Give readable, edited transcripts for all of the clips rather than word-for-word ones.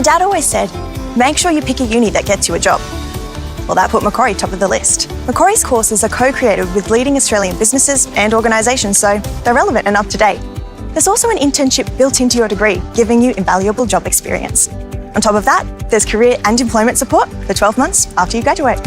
My dad always said, make sure you pick a uni that gets you a job. Well, that put Macquarie top of the list. Macquarie's courses are co-created with leading Australian businesses and organisations, so they're relevant and up to date. There's also an internship built into your degree, giving you invaluable job experience. On top of that, there's career and employment support for 12 months after you graduate.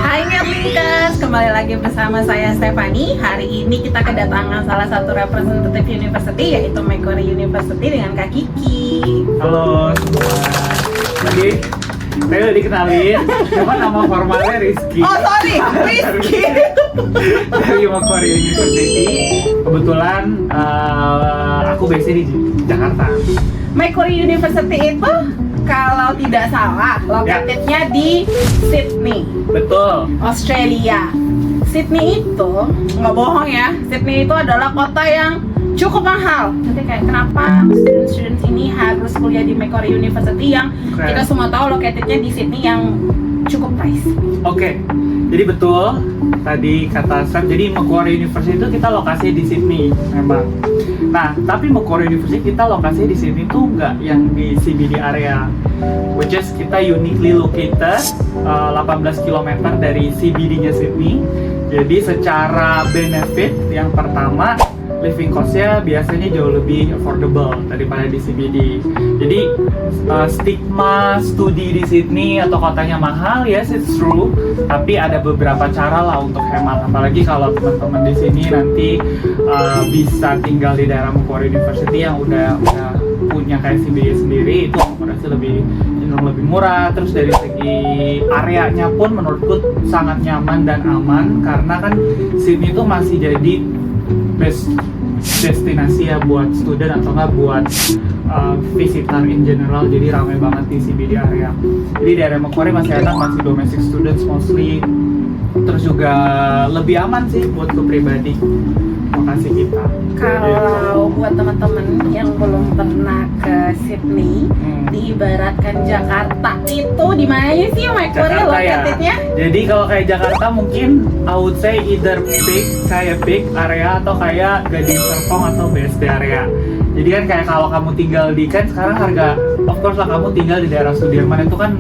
Hai Netlinkers, kembali lagi bersama saya Stephanie. Hari ini kita kedatangan salah satu representative university, yaitu Macquarie University dengan Kak Kiki. Halo semua. Tadi saya udah dikenalin, cuma nama formalnya Rizky. Oh sorry, Rizky. Dari Macquarie University. Kebetulan aku based di Jakarta. Macquarie University itu kalau tidak salah lokasinya di Sydney. Betul. Australia. Sydney itu nggak bohong ya. Sydney itu adalah kota yang cukup mahal. Jadi kayak kenapa student ini harus kuliah di Macquarie University yang kita semua tahu lokasinya di Sydney yang cukup price. Oke. Jadi betul tadi kata Sam. Jadi Macquarie University itu kita lokasi di Sydney memang. Nah, tapi Macquarie University kita lokasi di sini tuh nggak yang di CBD area, which is kita uniquely located 18 km dari CBD-nya Sydney. Jadi secara benefit yang pertama, living cost-nya biasanya jauh lebih affordable daripada di CBD. Jadi stigma studi di Sydney atau kotanya mahal, yes it's true. Tapi ada beberapa cara lah untuk hemat. Apalagi kalau teman-teman di sini nanti bisa tinggal di daerah Macquarie University yang udah punya kayak CBD sendiri, itu akomodasi cenderung lebih murah. Terus dari segi areanya pun menurutku sangat nyaman dan aman, karena kan Sydney itu masih jadi best destinasi ya buat student atau nggak buat visitor in general. Jadi ramai banget di CBD area. Jadi di area Macquarie masih enak, masih domestic students mostly. Terus juga lebih aman sih buat ke pribadi lokasi kita. Kalau buat teman-teman yang belum pernah ke Sydney, diibaratkan Jakarta itu di mana sih Macquarie lokasinya? Jadi kalau kayak Jakarta mungkin I would say either big area atau kayak Gading Serpong atau BSD area. Jadi kan kayak kalau kamu tinggal di, kan sekarang harga, of course lah kamu tinggal di daerah Sudirman itu kan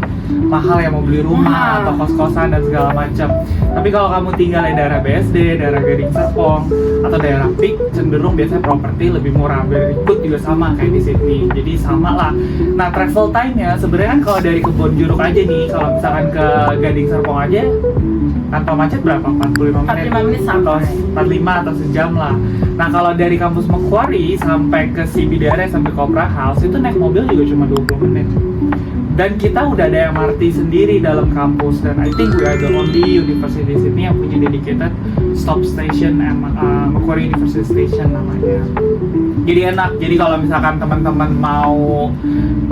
mahal ya, mau beli rumah atau kos-kosan dan segala macam. Tapi kalau kamu tinggal di daerah BSD, daerah Gading Serpong atau daerah Peak, cenderung biasanya properti lebih murah. Berikut juga sama kayak di Sydney, jadi sama lah. Nah, travel time-nya sebenarnya kan kalau dari Kebon Jeruk aja nih, kalau misalkan ke Gading Serpong aja tanpa macet berapa? 45 menit atau 45 atau sejam lah. Nah, kalau dari kampus Macquarie sampai ke CBD area sampai ke Opera House itu naik mobil juga cuma 20 menit. Dan kita udah ada MRT sendiri dalam kampus, dan I think we are the only university di sini yang punya dedicated stop station, Macquarie University Station namanya. Jadi enak. Jadi kalau misalkan teman-teman mau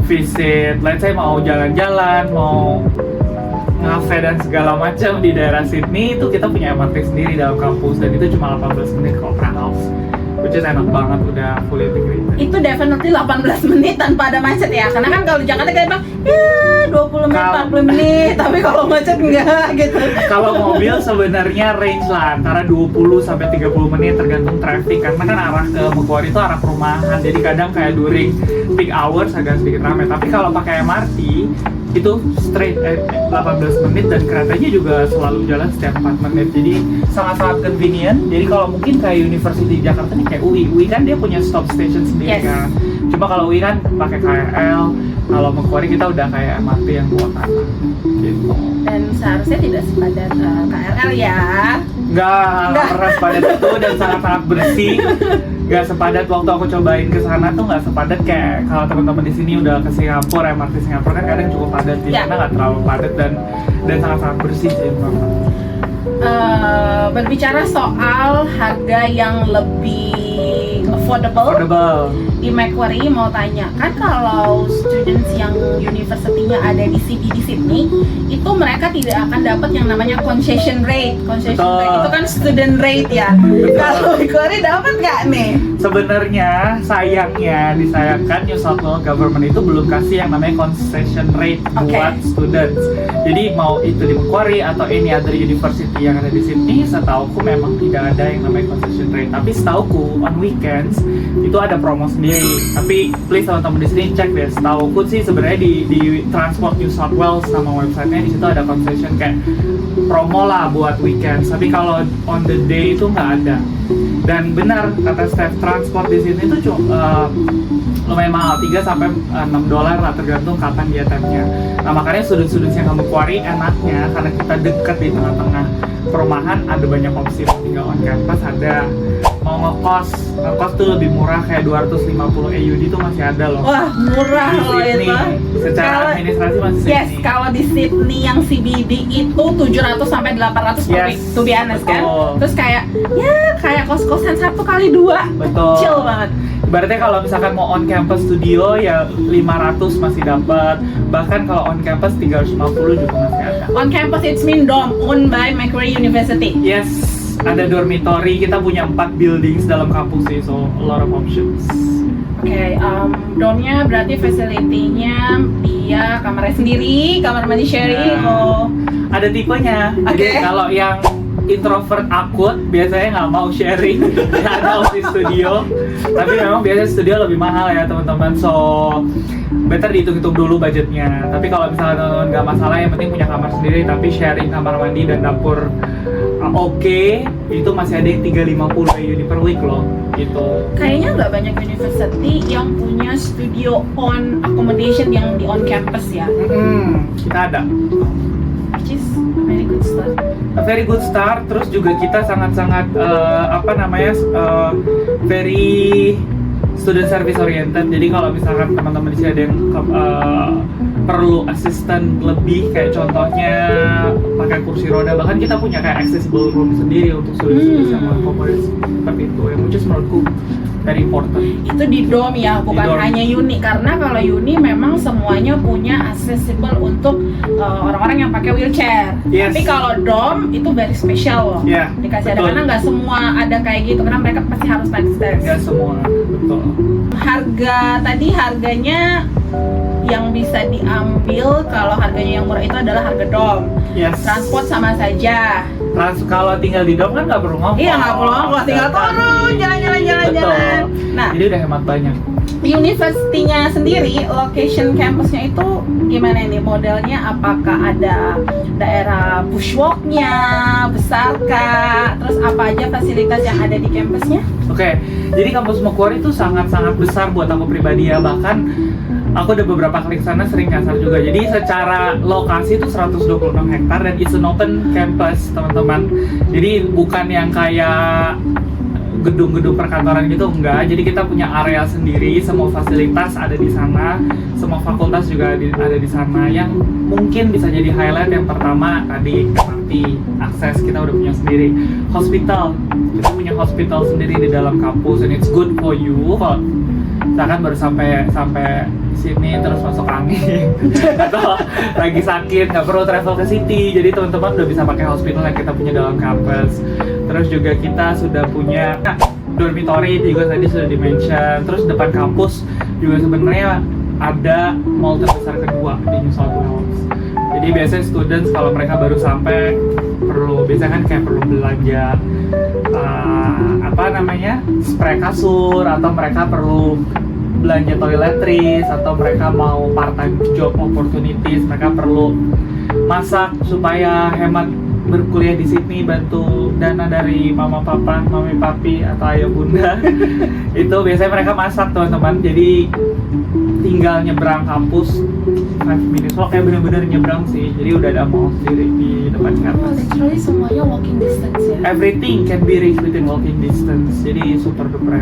visit, let's say mau jalan-jalan, mau ngafe dan segala macam di daerah Sydney, itu kita punya MRT sendiri dalam kampus, dan itu cuma 18 menit ke Opera House, which is enak banget, udah fully integrated. Itu definitely 18 menit tanpa ada macet ya, karena kan kalau di Jakarta kayak bang, ya 20 menit, 40 menit, tapi kalau macet enggak gitu. Kalau mobil sebenarnya range lah antara 20 sampai 30 menit tergantung traffic, karena kan arah ke Macquarie itu arah perumahan, jadi kadang kayak during peak hours agak sedikit ramai. Tapi kalau pakai MRT itu straight 18 menit, dan keretanya juga selalu jalan setiap 4 menit, jadi sangat-sangat convenient. Jadi kalau mungkin kayak University di Jakarta nih kayak UI kan dia punya stop station sendiri kan. Cuma kalau UI kan pakai KRL, kalau Macquarie kita udah kayak MRT yang buat anak gitu. Dan seharusnya tidak sepadat KRL ya. Nggak pernah sepadat itu, dan sangat-sangat bersih. Nggak sepadat waktu aku cobain ke sana tuh, nggak sepadat kayak kalau teman-teman di sini udah ke Singapura, MRT Singapura kan kadang cukup padat. Di sana nggak terlalu padat dan sangat-sangat bersih sih memang. Berbicara soal harga yang lebih affordable. Di Macquarie mau tanya, kan kalau students yang university university-nya ada di CBD Sydney, itu mereka tidak akan dapat yang namanya concession rate. Concession Betul. rate itu kan student rate ya. Kalau Macquarie dapat nggak nih? Sebenarnya sayangnya disayangkan New South Wales government itu belum kasih yang namanya concession rate Oke. buat students. Jadi mau itu di Macquarie atau any other university yang ada di Sydney, setauku memang tidak ada yang namanya concession rate. Tapi setauku on weekends itu ada promo sendiri. Tapi please teman-teman di sini cek deh. Setauku sih sebenarnya di Transport New South Wales sama websitenya di situ ada concession kayak promo lah buat weekends. Tapi kalau on the day itu nggak ada. Dan benar kata staff transport di sini tuh lumayan mahal, 3 sampai $6 lah tergantung kapan dia time-nya. Nah makanya student-student yang kamu Macquarie enaknya karena kita dekat di tengah-tengah perumahan, ada banyak opsi. Tinggal on campus ada, mau ngekos tuh lebih murah kayak 250 AUD tuh masih ada loh. Wah, murah Di loh Sydney, itu. secara Kalau- administrasi masih Yes, Sydney. kalau di Sydney yang CBD itu 700 sampai 800 per Yes, week, to be honest kan. betul. Terus kayak kayak kos-kosan 1x2. Betul. Chill banget. Ibaratnya kalau misalkan mau on campus studio ya 500 masih dapat. Bahkan kalau on campus 350 juga masih ada. On campus it's mean dorm owned by Macquarie University. Yes, ada dormitory. Kita punya 4 buildings dalam kampus sih, so a lot of options. Oke, dormnya berarti facility-nya dia kamarnya sendiri, kamar mandi sharing. Ya. Oh, Ada tipenya. Oke. Jadi kalau yang introvert akut biasanya nggak mau sharing, nggak ada opsi studio. Tapi memang biasanya studio lebih mahal ya teman-teman. So better dihitung-hitung dulu budgetnya. Tapi kalau misalnya teman-teman nggak masalah, yang penting punya kamar sendiri tapi sharing kamar mandi dan dapur oke, itu masih ada yang 350 AUD per week loh gitu. kayaknya nggak banyak university yang punya studio on accommodation yang di on campus ya, Kita ada. which is very good start. A very good start. Terus juga kita sangat-sangat very student service oriented. Jadi kalau misalkan teman-teman di sini ada yang perlu assistant lebih, kayak contohnya pakai kursi roda, bahkan kita punya kayak accessible room sendiri untuk student yang mau accommodate seperti itu, yang which is menurutku very important. Itu di dorm ya, bukan Di dorm. hanya uni, karena kalau uni memang semuanya punya accessible untuk orang-orang yang pakai wheelchair. Yes. Tapi kalau dorm itu very special loh. Yeah, Dikasih ada, betul. karena nggak semua ada kayak gitu, karena mereka pasti harus naik stairs. Nggak semua, betul. Harganya yang bisa diambil kalau harganya yang murah itu adalah harga dorm. Yes. Transport sama saja. Kalau tinggal di dorm kan nggak perlu ngomong. Iya, nggak perlu ngomong, tinggal turun, jalan-jalan. Betul. Nah, Jadi udah hemat banyak. universitinya sendiri, location campusnya itu gimana nih modelnya? Apakah ada daerah bushwalk-nya, besarkah? Terus apa aja fasilitas yang ada di kampusnya? Oke, jadi kampus Macquarie itu sangat-sangat besar buat aku pribadi ya. Bahkan aku udah beberapa kali ke sana sering nyasar juga. Jadi secara lokasi itu 126 hektar dan it's an open campus, teman-teman. Jadi bukan yang kayak gedung-gedung perkantoran gitu, enggak. Jadi kita punya area sendiri, semua fasilitas ada di sana, semua fakultas juga ada di sana. Yang mungkin bisa jadi highlight yang pertama tadi nanti akses kita udah punya sendiri. Hospital, kita punya hospital sendiri di dalam kampus, and it's good for you kalau misalkan baru sampai sini terus masuk angin atau lagi sakit, nggak perlu travel ke city. Jadi teman-teman udah bisa pakai hospital yang kita punya dalam kampus. Terus juga kita sudah punya dormitory juga tadi sudah di-mention. Terus depan kampus juga sebenarnya ada mall terbesar kedua di New South Wales. Jadi biasanya students kalau mereka baru sampai biasanya kan kayak perlu belanja spray kasur, atau mereka perlu belanja toiletries, atau mereka mau part time job opportunities, mereka perlu masak supaya hemat berkuliah di Sydney, bantu dana dari mama papa, mami papi atau ayah bunda. Itu biasanya mereka masak teman-teman. Jadi tinggal nyebrang kampus 5 minutes, lo kayak bener-bener nyebrang sih. Jadi udah ada mall sendiri di depan kampus. Literally semuanya walking distance ya. Everything can be reached within walking distance. Jadi super duper.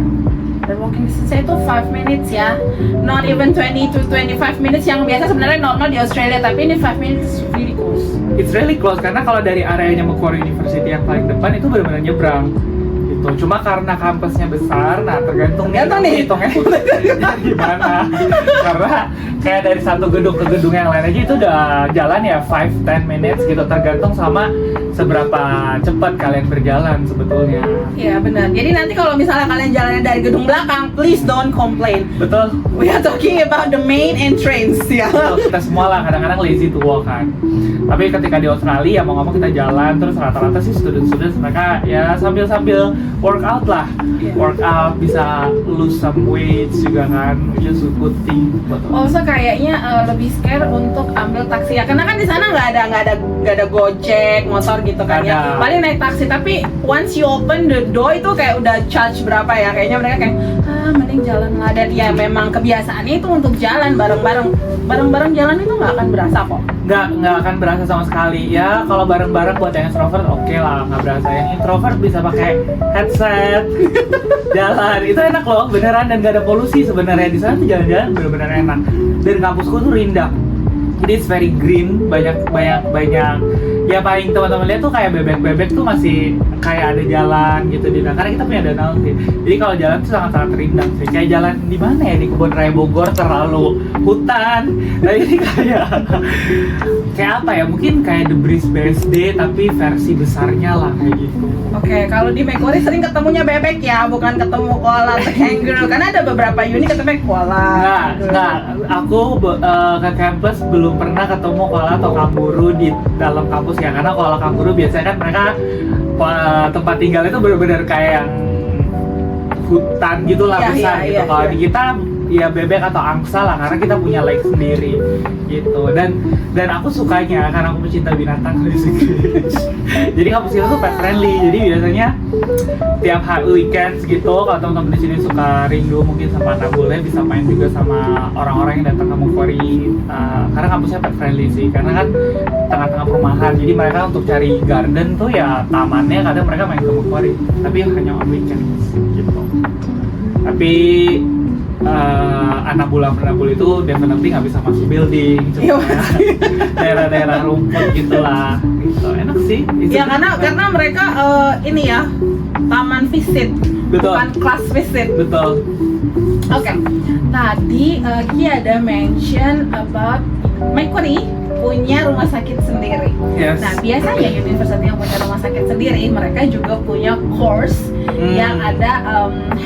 Dan walking distance itu 5 minutes ya, not even 20 to 25 minutes yang biasa sebenarnya normal di Australia, tapi ini 5 minutes really close. It's really close karena kalau dari areanya Macquarie University yang paling depan itu benar-benar nyebrang gitu. gitu. Cuma karena kampusnya besar, nah tergantung nih. hitungnya gimana. Karena kayak dari satu gedung ke gedung yang lain aja itu udah jalan ya 5-10 minutes gitu, tergantung sama seberapa cepat kalian berjalan sebetulnya. Iya benar. Jadi nanti kalau misalnya kalian jalannya dari gedung belakang, please don't complain. Betul. We are talking about the main entrance ya. Betul, kita semua lah kadang-kadang lazy to walk kan. Tapi ketika di Australia mau ngomong kita jalan, terus rata-rata sih student mereka ya sambil workout lah. Yeah. Workout bisa lose some weight juga kan, which is a good thing. Also kayaknya lebih scare untuk ambil taksi ya, karena kan di sana nggak ada Gojek, motor gitu kan ya. Ada. Paling naik taksi, tapi once you open the door itu kayak udah charge berapa ya, kayaknya mereka kayak mending jalan lah. Dan ya memang kebiasaannya itu untuk jalan bareng-bareng jalan itu nggak akan berasa kok. Nggak akan berasa sama sekali ya. Kalau bareng-bareng buat yang extrovert oke lah, nggak berasa. Yang introvert bisa pakai headset jalan, itu enak loh beneran, dan nggak ada polusi sebenarnya. Di sana tuh jalan-jalan bener-bener enak. Dan kampusku tuh rindang, jadi it's very green, banyak ya. Paling teman-teman lihat tuh kayak bebek tuh masih kayak ada jalan gitu di sana, karena kita punya danau sih. Jadi kalau jalan tuh sangat rindang sih. Kayak jalan di mana ya, di Kebun Raya Bogor terlalu hutan. Nah ini kayak apa ya, mungkin kayak The Breeze BSD tapi versi besarnya lah kayak gitu. Oke, kalau di Macquarie sering ketemunya bebek ya, bukan ketemu koala atau kangaroo. Karena ada beberapa unit ketemu koala. Nggak. Aku ke kampus belum pernah ketemu koala atau kanguru di dalam kampus ya, karena koala kanguru biasanya kan mereka tempat tinggal itu benar-benar kayak yang hutan gitulah, besar gitu. Kalau di kita ya bebek atau angsa lah, karena kita punya lake sendiri gitu. Dan aku sukanya karena aku pecinta binatang basically. Jadi kampus kita tuh pet friendly. Jadi biasanya tiap hari weekends gitu, kalau teman-teman di sini suka rindu mungkin sama anak bule, bisa main juga sama orang-orang yang datang ke Macquarie. Karena kampusnya pet friendly sih, karena kan tengah-tengah perumahan. Jadi mereka untuk cari garden tuh ya tamannya kadang mereka main ke Macquarie, tapi hanya on weekends gitu. Tapi anak bula itu definitely nggak bisa masuk building, cuma daerah-daerah rumput gitulah, gitu. Enak sih. Ya karena mereka ini ya, taman visit, betul, bukan kelas visit. Betul. Oke. Tadi Ki ada mention about Macquarie punya rumah sakit sendiri. Yes. Nah biasanya university yang punya rumah sakit sendiri, mereka juga punya course yang ada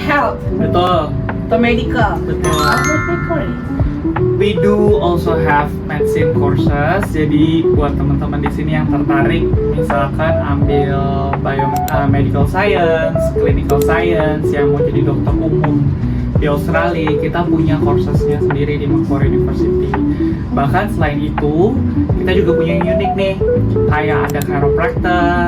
health. Betul. Atau medical. Betul. Macquarie. We do also have medicine courses. Jadi buat teman-teman di sini yang tertarik, misalkan ambil medical science, clinical science, yang mau jadi dokter umum di Australia, kita punya coursesnya sendiri di Macquarie University. Bahkan selain itu, kita juga punya yang unik nih, kayak ada chiropractor,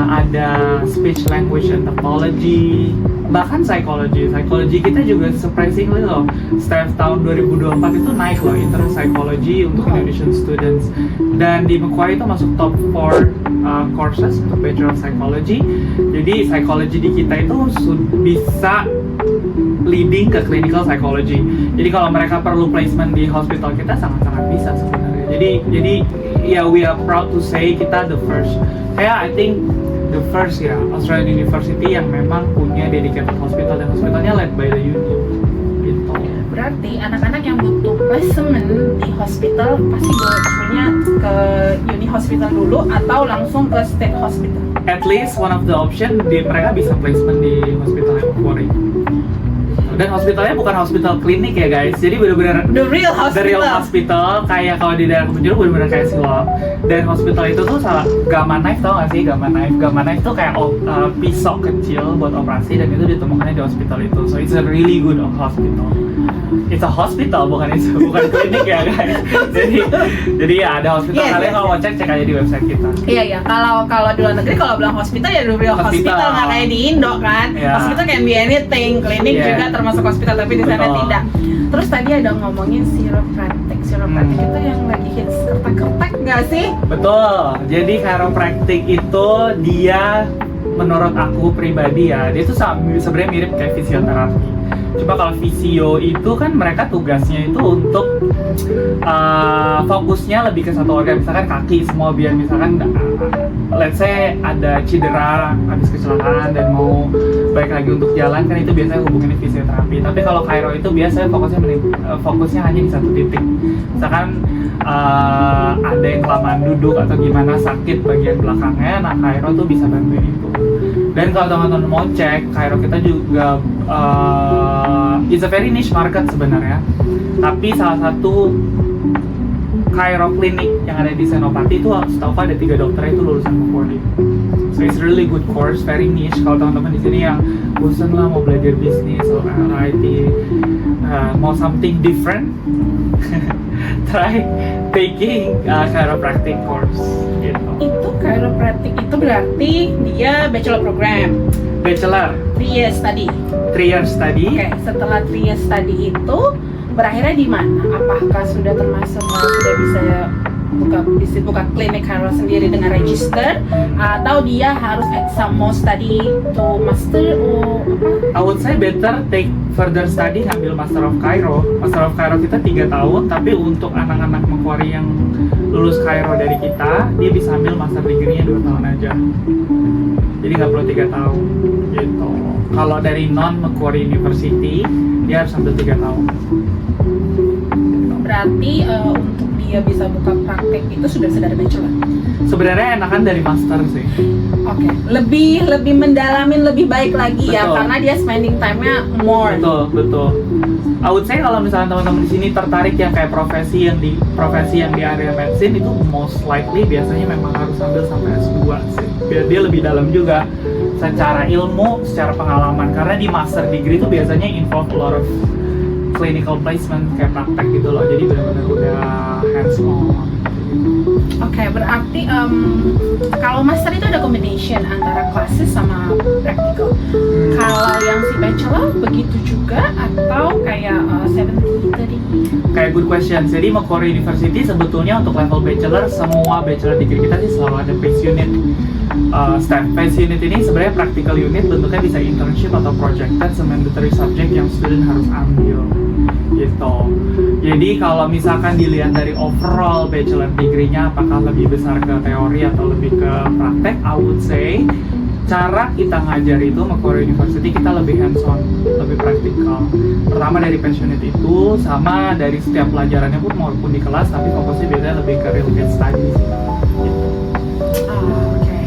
ada speech language and pathology, bahkan psikologi kita juga surprisingly loh, setiap tahun 2024 itu naik loh intern psychology untuk Indonesian students, dan di Macquarie itu masuk top 4 courses untuk Bachelor of Psychology. Jadi psikologi di kita itu bisa leading ke clinical psychology. Jadi kalau mereka perlu placement di hospital kita sangat-sangat bisa sebenarnya. Jadi ya we are proud to say kita the first. I think the first ya Australian University yang memang punya dedicated hospital, dan hospitalnya led by the union. Gitu. Berarti anak-anak yang butuh placement di hospital pasti sebenarnya ke uni hospital dulu atau langsung ke state hospital. At least one of the option mereka bisa placement di hospital yang Macquarie. Dan hospitalnya bukan hospital klinik ya guys, jadi benar-benar the real hospital, kayak kalau di daerah Kebun benar-benar kayak Siloam. Dan hospital itu tuh gamma knife, tau gak sih gamma knife tuh kayak pisau kecil buat operasi, dan itu ditemukannya di hospital itu. So it's a really good hospital. It's a hospital, bukan klinik ya guys. jadi ya ada hospital. Kalian kalau mau cek aja di website kita. Iya. Kalau di luar negeri kalau bilang hospital ya the real hospital, nggak kayak di Indo kan. Hospital can be anything, klinik juga termasuk hospital, tapi di sana tidak. Terus tadi ada ngomongin chiropractic itu yang lagi hits kertek-kertek nggak sih? Betul. Jadi chiropractic itu dia menurut aku pribadi ya, dia tuh sebenarnya mirip kayak fisioterapi. Cuma kalau visio itu kan mereka tugasnya itu untuk fokusnya lebih ke satu organ, misalkan kaki semua, biar misalkan let's say ada cedera habis kecelakaan dan mau balik lagi untuk jalan, kan itu biasanya hubungin fisioterapi. Tapi kalau Chiro itu biasanya fokusnya hanya di satu titik. Misalkan ada yang kelamaan duduk atau gimana, sakit bagian belakangnya, nah Chiro tuh bisa bantuin itu. Dan kalau teman-teman mau cek, Chiro kita juga it's a very niche market sebenarnya. Tapi salah satu Chiro klinik yang ada di Senopati itu setahu aku ada 3 dokter itu lulusan Macquarie. So it's really good course, very niche. Kalau teman-teman di sini yang bosan lah mau belajar bisnis atau IT, mau something different, try taking chiropractic course gitu. Itu chiropractic itu berarti dia bachelor program. Bachelor 3 years study. 3 years study. Oke, setelah 3 years study itu berakhirnya di mana? Apakah sudah termasuk sudah bisa buka klinik Chiro sendiri dengan register, atau dia harus at some more study to master or apa? I would say better take further study, ngambil Master of Chiro. Master of Chiro kita 3 tahun, tapi untuk anak-anak Macquarie yang lulus Chiro dari kita, dia bisa ambil master degree-nya 2 tahun aja. Jadi nggak perlu 3 tahun gitu. Kalau dari non Macquarie University, dia harus ambil 3 tahun. Berarti untuk dia bisa buka praktek itu sudah dari bachelor. Sebenarnya enakan dari master sih. Oke, lebih mendalamin lebih baik lagi ya, Betul. karena dia spending time-nya more. Betul. I would say kalau misalnya teman-teman di sini tertarik yang kayak profesi yang di area medicine, itu most likely biasanya memang harus ambil sampai S2 sih. Biar dia lebih dalam juga secara ilmu, secara pengalaman. Karena di master degree itu biasanya involve a lot of clinical placement kayak praktek gitu loh. Jadi benar-benar udah hands on. Oke, berarti kalau master itu ada combination antara classes sama practical. Kalau yang si bachelor begitu juga atau kayak 70-30? Kayak good question. Jadi Macquarie University sebetulnya untuk level bachelor, semua bachelor degree kita sih selalu ada PACE unit. PACE unit ini sebenarnya practical unit, bentuknya bisa internship atau projected, mandatory subject yang student harus ambil gitu. Jadi kalau misalkan dilihat dari overall bachelor degree-nya apakah lebih besar ke teori atau lebih ke praktek, I would say cara kita ngajar itu Macquarie University kita lebih hands-on, lebih praktikal. Pertama dari PACE unit itu, sama dari setiap pelajarannya pun maupun di kelas, tapi fokusnya biasanya lebih ke real case study sih. Gitu. Oke.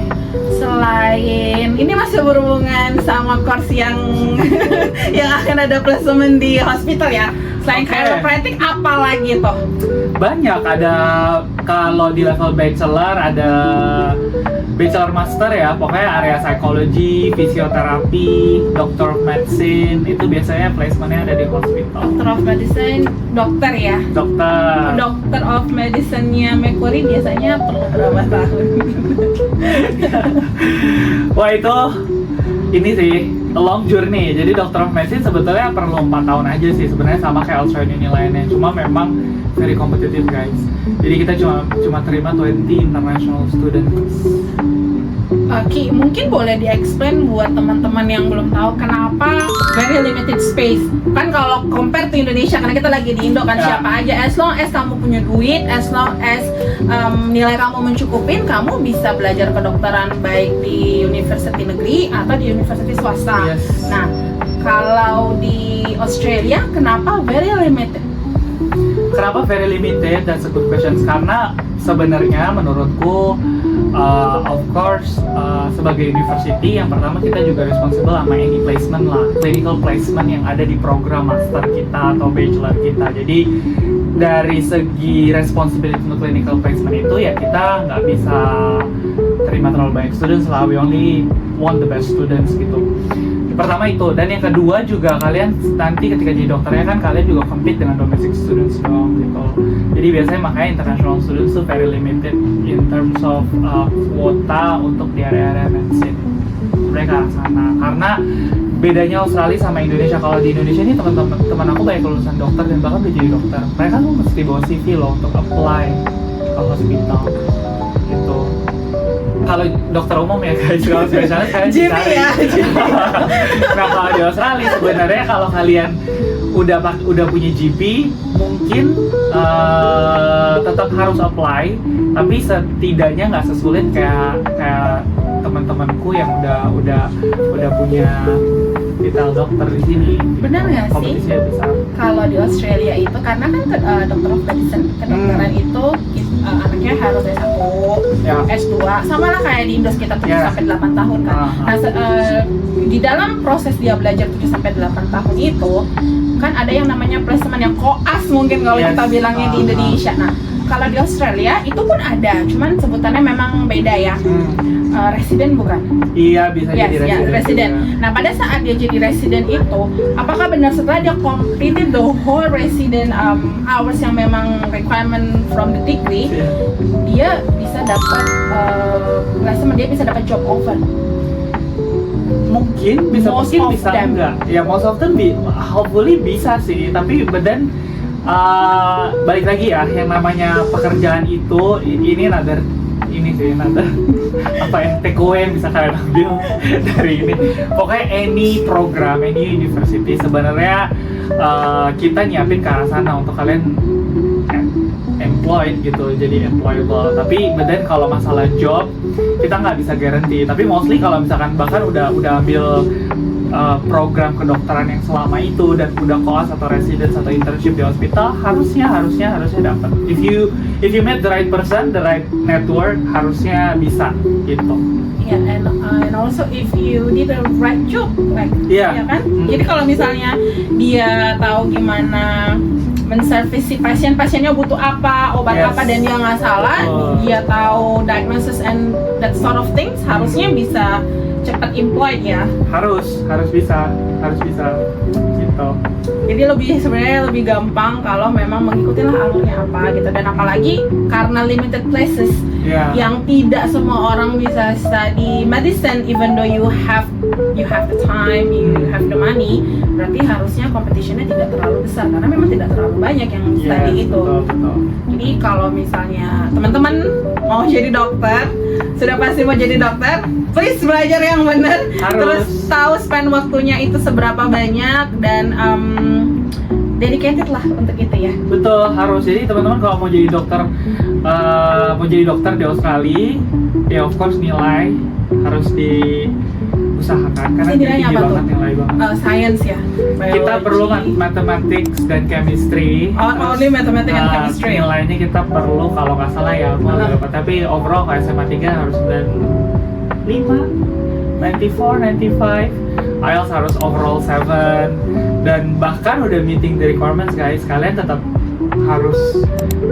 Selain ini masih berhubungan sama course yang yang akan ada placement di hospital ya. Selain Oke. chiropractic apa lagi toh? Banyak, ada kalau di level bachelor ada bachelor master ya, pokoknya area psikologi, fisioterapi, doctor of medicine, itu biasanya placementnya ada di hospital. Doctor of medicine, dokter ya. Dokter. Doctor of medicine-nya Macquarie biasanya perlu berapa tahun? Wah itu ini sih a long journey. Jadi doctor of medicine sebetulnya perlu 4 tahun aja sih sebenarnya, sama kayak Australian uni lainnya. Cuma memang very competitive guys. Jadi kita cuma terima 20 international students. Ki, mungkin boleh di-explain buat teman-teman yang belum tahu kenapa very limited space. Kan kalau compare to Indonesia, karena kita lagi di Indo kan, Ya. siapa aja, as long as kamu punya duit, as long as nilai kamu mencukupin, kamu bisa belajar kedokteran baik di university negeri atau di university swasta. Yes. Nah, kalau di Australia, kenapa very limited? Kenapa very limited? That's a good question. Karena sebenarnya menurutku, of course, sebagai university, yang pertama kita juga responsible sama any placement lah, clinical placement yang ada di program master kita atau bachelor kita. Jadi dari segi responsibility untuk clinical placement itu ya kita nggak bisa terima terlalu banyak students lah. We only want the best students gitu. Pertama itu, dan yang kedua juga kalian nanti ketika jadi dokternya kan kalian juga compete dengan domestic students dong gitu. Jadi biasanya makanya international students tuh very limited in terms of kuota untuk di area-area medicine. Mereka ke arah sana karena bedanya Australia sama Indonesia. Kalau di Indonesia ini teman aku banyak lulusan dokter dan bahkan udah jadi dokter. Mereka tuh mesti bawa CV loh untuk apply ke hospital gitu. kalau dokter umum ya guys, kalau spesialis kalian GP dicari. ya, GP. Nah kalau di Australia sebenarnya kalau kalian udah punya GP mungkin tetap harus apply, tapi setidaknya nggak sesulit kayak teman-temanku yang udah punya titel dokter di sini. Benar nggak sih? Kompetisinya besar. Kalau di Australia itu karena kan dokter of medicine, kedokteran itu anaknya harus S1, Ya. S2, sama lah kayak di Indo kita 7 Ya. sampai 8 tahun kan. Nah, di dalam proses dia belajar 7 sampai 8 tahun itu kan ada yang namanya placement yang koas mungkin kalau Yes. kita bilangnya di Indonesia. Nah, kalau di Australia itu pun ada, cuman sebutannya memang beda ya. Residen bukan? Iya bisa Yes, jadi ya, resident. resident. Nah, pada saat dia jadi resident itu, apakah benar setelah dia completed the whole resident hours yang memang requirement from the degree, dia bisa dapat dia bisa dapat job offer? Mungkin bisa Most mungkin of bisa them. enggak ya, most of them hopefully bisa sih, tapi badan balik lagi ya, yang namanya pekerjaan itu ini another apa ya, take away yang bisa kalian ambil dari ini. Pokoknya any program, any university sebenarnya kita nyiapin ke arah sana untuk kalian employed gitu, jadi employable. Tapi badan kalau masalah job kita nggak bisa guarantee. Tapi mostly kalau misalkan bahkan udah ambil program kedokteran yang selama itu dan udah koas atau residence atau internship di hospital, harusnya dapat. If you met the right person, the right network, harusnya bisa gitu. Yeah, and also if you did the right job, like, Iya. ya kan? Jadi kalau misalnya dia tahu gimana menservis si pasiennya butuh apa, obat Yes. apa, dan dia nggak salah, dia tahu diagnosis and that sort of things, harusnya bisa cepat employed ya. Harus bisa gitu. Jadi sebenarnya lebih gampang kalau memang mengikuti lah alurnya apa gitu, dan apalagi karena limited places Iya. yang tidak semua orang bisa study medicine, even though you have the time, you have the money, berarti harusnya competitionnya tidak terlalu besar karena memang tidak terlalu banyak yang study Yes, itu. betul. Jadi kalau misalnya teman-teman mau jadi dokter, sudah pasti mau jadi dokter, please belajar yang benar, Harus. terus tahu spend waktunya itu seberapa banyak, dan dedicated lah untuk itu ya. Betul, harus. Jadi teman-teman kalau mau jadi dokter di Australia, ya of course nilai harus diusahakan karena Nilainya tinggi apa tuh? banget, nilai banget. Science ya. Kita Biology. perlu mathematics dan chemistry. Only mathematics and chemistry. Nilainya kita perlu kalau nggak salah ya, aku nggak dapat. Tapi overall kalau SMA 3 harus 95, 95. IELTS harus overall 7. Dan bahkan udah meeting the requirements guys, kalian tetap harus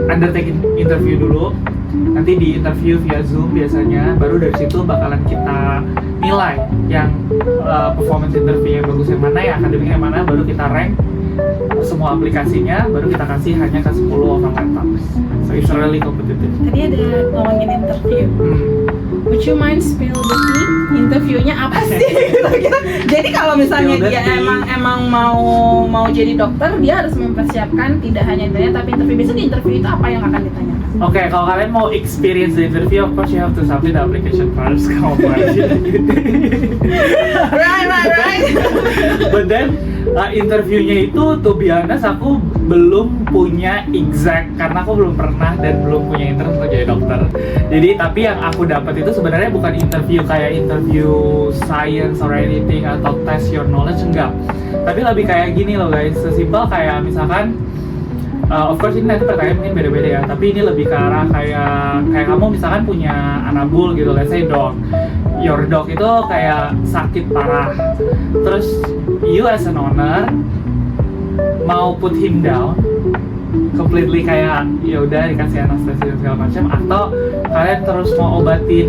undertake interview dulu. Nanti di interview via Zoom biasanya, baru dari situ bakalan kita nilai yang performance interview yang bagus yang mana, yang akademik yang mana, baru kita rank semua aplikasinya, baru kita kasih hanya ke 10 orang laptops. So it's really competitive. Tadi ada ngomongin interview. Would you mind spill the tea? Interviewnya apa sih? Kira-kira. Jadi kalau misalnya Spill the dia tea. emang mau jadi dokter, dia harus mempersiapkan tidak hanya interview tapi interview. Biasanya di interview itu apa yang akan ditanyakan? Oke, kalau kalian mau experience the interview, of course you have to submit the application first. Kamu Right. But then interviewnya itu, to be honest, aku belum punya exact karena aku belum pernah dan belum punya interest untuk jadi dokter. Jadi tapi yang aku dapat itu sebenarnya bukan interview kayak interview science or anything atau test your knowledge, enggak. Tapi lebih kayak gini loh guys, sesimpel kayak misalkan of course ini nanti pertanyaan mungkin beda-beda ya, tapi ini lebih ke arah kayak kamu misalkan punya anabul gitu, let's say dog. Your dog itu kayak sakit parah, terus you as an owner mau put him down completely, kayak ya udah dikasih anestesi dan segala macam, atau kalian terus mau obatin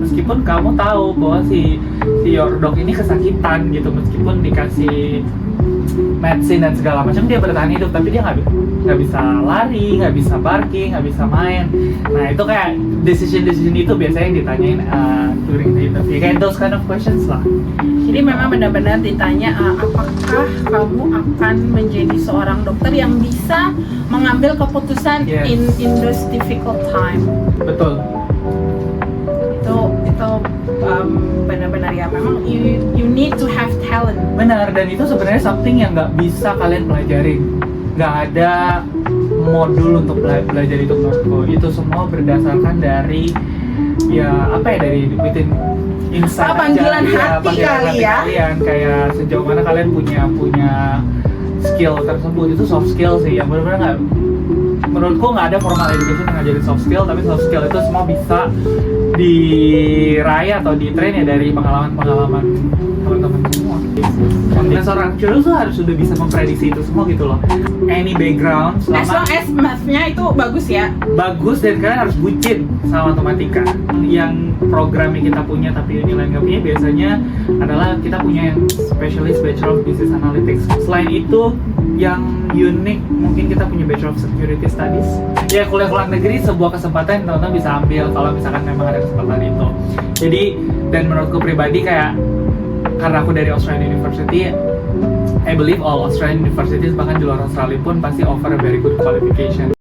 meskipun kamu tahu bahwa si your dog ini kesakitan gitu, meskipun dikasih medicine dan segala macam, dia bertahan hidup, tapi dia nggak bisa lari, nggak bisa barking, nggak bisa main. Nah itu kayak decision itu biasanya yang ditanyain during the interview, kayak those kind of questions lah. Jadi memang benar-benar ditanya apakah kamu akan menjadi seorang dokter yang bisa mengambil keputusan Yes. in those difficult time. Betul. itu benar-benar ya memang you need to have talent. Benar, dan itu sebenarnya something yang nggak bisa kalian pelajarin. Nggak ada modul untuk belajar itu menurutku. Itu semua berdasarkan dari dari within insight Panggilan aja. hati kali ya. Kalian kayak sejauh mana kalian punya skill tersebut. Itu soft skill sih yang benar-benar nggak, menurutku nggak ada formal education yang ngajarin soft skill, tapi soft skill itu semua bisa diraih atau di-train ya dari pengalaman teman-teman semua. Dan seorang actual tuh harus sudah bisa memprediksi itu semua gitu loh. Any background, As long as math-nya itu bagus ya. bagus, dan kalian harus bucin sama matematika. Yang program yang kita punya tapi nilai nggak punya biasanya adalah kita punya yang specialist Bachelor of Business Analytics. Selain itu yang unik mungkin kita punya Bachelor of Security Studies. Ya kuliah luar negeri sebuah kesempatan yang teman-teman bisa ambil kalau misalkan memang ada kesempatan itu. Jadi dan menurutku pribadi kayak karena aku dari Australian University, I believe all Australian universities bahkan di luar Australia pun pasti offer a very good qualification.